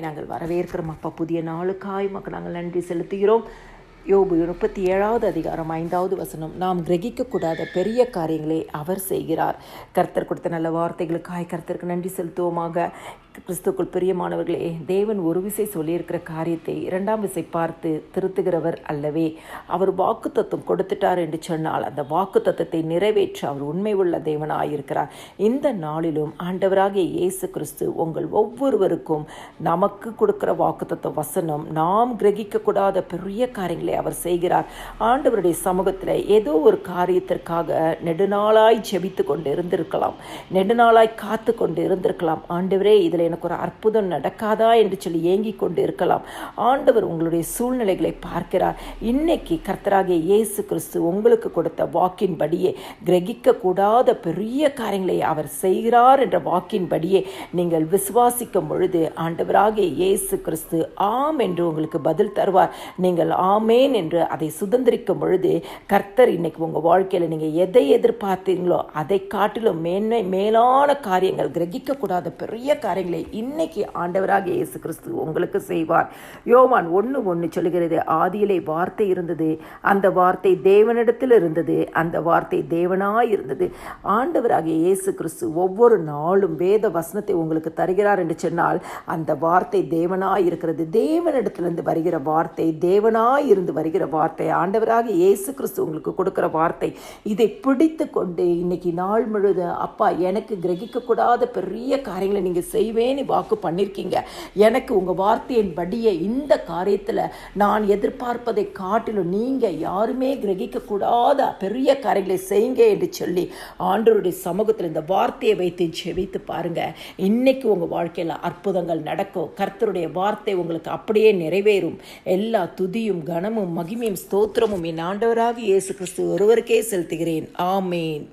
நாங்கள் வரவேற்கிறோம் அப்பா. புதிய நாளுக்காய் மக்கள் நாங்கள் நன்றி செலுத்துகிறோம். யோபு 37வது அதிகாரம் 5வது வசனம், நாம் கிரகிக்கக்கூடாத பெரிய காரியங்களை அவர் செய்கிறார். கர்த்தர் கொடுத்த நல்ல வார்த்தைகளுக்காய் கர்த்தருக்கு நன்றி செலுத்துவோமாக. கிறிஸ்துக்குள் பிரியமானவர்களே, தேவன் ஒரு விசை சொல்லியிருக்கிற காரியத்தை 2ஆம் விசை பார்த்து திருத்துகிறவர் அல்லவே. அவர் வாக்குத்தத்தம் கொடுத்துட்டார் என்று சொன்னால் அந்த வாக்குத்தத்தத்தை நிறைவேற்ற அவர் உண்மை உள்ள தேவனாயிருக்கிறார். இந்த நாளிலும் ஆண்டவராகிய இயேசு கிறிஸ்து உங்கள் ஒவ்வொருவருக்கும் நமக்கு கொடுக்கிற வாக்குத்தத்த வசனம், நாம் கிரகிக்கக்கூடாத பெரிய காரியங்களை அவர் செய்கிறார். ஆண்டவருடைய சமூகத்தில் ஏதோ ஒரு காரியத்திற்காக நெடுநாளாய் ஜெபித்து கொண்டு இருந்திருக்கலாம், நெடுநாளாய் காத்து கொண்டு இருந்திருக்கலாம். ஆண்டவரே, இதில் எனக்கு ஒரு அற்புதம் நடக்காதா என்று சொல்லி ஏங்கி கொண்டு இருக்கலாம். ஆண்டவர் உங்களுடைய சூழ்நிலைகளை பார்க்கிறார். இன்னைக்கு கர்த்தராகிய இயேசு கிறிஸ்து உங்களுக்கு கொடுத்த வாக்கின்படியே, கிரகிக்க கூடாத பெரிய காரியங்களை அவர் செய்கிறார் என்ற வாக்கின்படியே நீங்கள் விசுவாசிக்கும் பொழுது ஆண்டவராகிய இயேசு கிறிஸ்து ஆம் என்று உங்களுக்கு பதில் தருவார். நீங்கள் ஆமேன் என்று அதை சுதந்திரிக்கும் பொழுது கர்த்தர் இன்னைக்கு உங்கள் வாழ்க்கையில் நீங்கள் எதை எதிர்பார்த்தீங்களோ அதை காட்டிலும் மேலான காரியங்கள், கிரகிக்கக்கூடாத பெரிய காரியங்களை இன்னைக்கு ஆண்டவராகிய இயேசு கிறிஸ்து உங்களுக்கு செய்வார். யோவான் 1:1 சொல்லுகிறது, ஆதியிலே வார்த்தை இருந்தது, அந்த வார்த்தை தேவனிடத்தில் இருந்தது, அந்த வார்த்தை தேவனாய் இருந்தது. ஆண்டவராகிய இயேசு கிறிஸ்து ஒவ்வொரு நாளும் வேத வசனத்தை உங்களுக்கு தருகிறார் என்று சொன்னால் அந்த வார்த்தை தேவனாய் இருக்கிறது. தேவனிடத்திலிருந்து வருகிற வார்த்தை, தேவனாய் இருந்து வருகிற வார்த்தை, ஆண்டவராகிய இயேசு கிறிஸ்து உங்களுக்கு கொடுக்கிற வார்த்தை. இதை பிடித்து கொண்டு இன்னைக்கு நாள் முழுவதும், அப்பா எனக்கு கிரகிக்கக்கூடாத பெரிய காரியங்களை நீங்கள் செய்வேன்னு வாக்கு பண்ணியிருக்கீங்க, எனக்கு உங்கள் வார்த்தையின் படியே இந்த காரியத்தில் நான் எதிர்பார்ப்பதை காட்டிலும் நீங்கள் யாருமே கிரகிக்கக்கூடாத பெரிய காரியங்களை செய்யுங்க என்று சொல்லி ஆண்டவருடைய சமூகத்தில் இந்த வார்த்தையை வைத்து ஜெபித்து பாருங்க. இன்னைக்கு உங்கள் வாழ்க்கையில் அற்புதங்கள் நடக்கும். கர்த்தருடைய வார்த்தை உங்களுக்கு அப்படியே நிறைவேறும். எல்லா துதியும் கனமும் மகிமையும் ஸ்தோத்திரமும் என் ஆண்டவராகிய இயேசு கிறிஸ்து ஒருவருக்கே செலுத்துகிறேன். ஆமேன்.